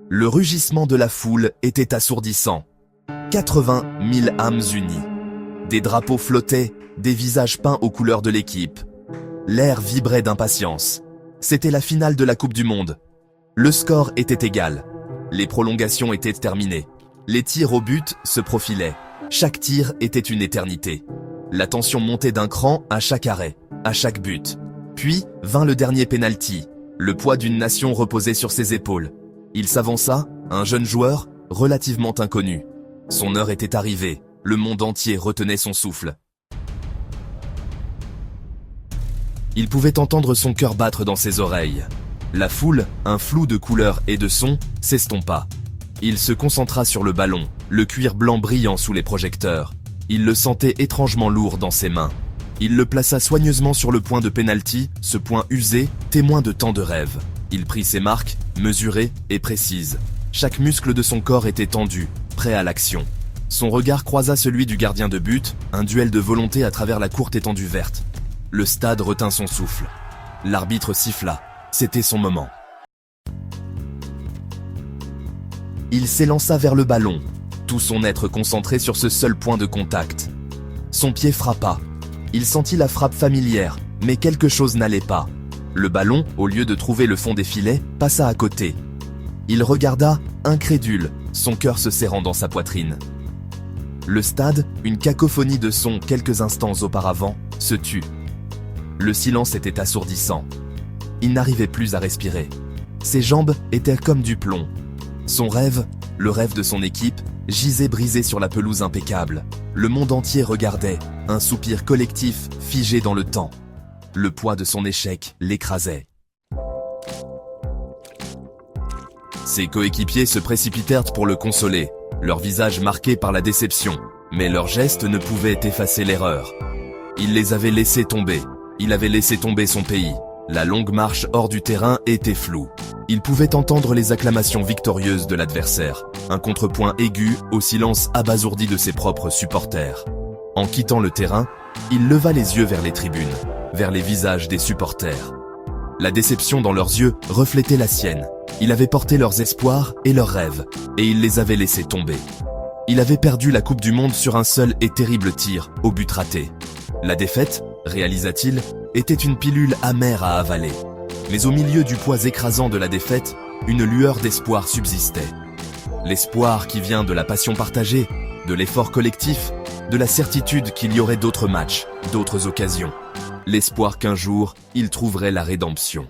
Le rugissement de la foule était assourdissant. 80 000 âmes unies. Des drapeaux flottaient, des visages peints aux couleurs de l'équipe. L'air vibrait d'impatience. C'était la finale de la Coupe du Monde. Le score était égal. Les prolongations étaient terminées. Les tirs au but se profilaient. Chaque tir était une éternité. La tension montait d'un cran à chaque arrêt, à chaque but. Puis vint le dernier penalty. Le poids d'une nation reposait sur ses épaules. Il s'avança, un jeune joueur, relativement inconnu. Son heure était arrivée. Le monde entier retenait son souffle. Il pouvait entendre son cœur battre dans ses oreilles. La foule, un flou de couleurs et de sons, s'estompa. Il se concentra sur le ballon, le cuir blanc brillant sous les projecteurs. Il le sentait étrangement lourd dans ses mains. Il le plaça soigneusement sur le point de pénalty, ce point usé, témoin de tant de rêves. Il prit ses marques, mesurées et précises. Chaque muscle de son corps était tendu, prêt à l'action. Son regard croisa celui du gardien de but, un duel de volonté à travers la courte étendue verte. Le stade retint son souffle. L'arbitre siffla. C'était son moment. Il s'élança vers le ballon, tout son être concentré sur ce seul point de contact. Son pied frappa. Il sentit la frappe familière, mais quelque chose n'allait pas. Le ballon, au lieu de trouver le fond des filets, passa à côté. Il regarda, incrédule, son cœur se serrant dans sa poitrine. Le stade, une cacophonie de sons quelques instants auparavant, se tut. Le silence était assourdissant. Il n'arrivait plus à respirer. Ses jambes étaient comme du plomb. Son rêve, le rêve de son équipe, gisait brisé sur la pelouse impeccable. Le monde entier regardait, un soupir collectif figé dans le temps. Le poids de son échec l'écrasait. Ses coéquipiers se précipitèrent pour le consoler, leur visage marqué par la déception, mais leurs gestes ne pouvaient effacer l'erreur. Il les avait laissés tomber, il avait laissé tomber son pays. La longue marche hors du terrain était floue. Il pouvait entendre les acclamations victorieuses de l'adversaire, un contrepoint aigu au silence abasourdi de ses propres supporters. En quittant le terrain, il leva les yeux vers les tribunes, vers les visages des supporters. La déception dans leurs yeux reflétait la sienne. Il avait porté leurs espoirs et leurs rêves, et il les avait laissés tomber. Il avait perdu la Coupe du Monde sur un seul et terrible tir, au but raté. La défaite, réalisa-t-il, était une pilule amère à avaler. Mais au milieu du poids écrasant de la défaite, une lueur d'espoir subsistait. L'espoir qui vient de la passion partagée, de l'effort collectif, de la certitude qu'il y aurait d'autres matchs, d'autres occasions. L'espoir qu'un jour, il trouverait la rédemption.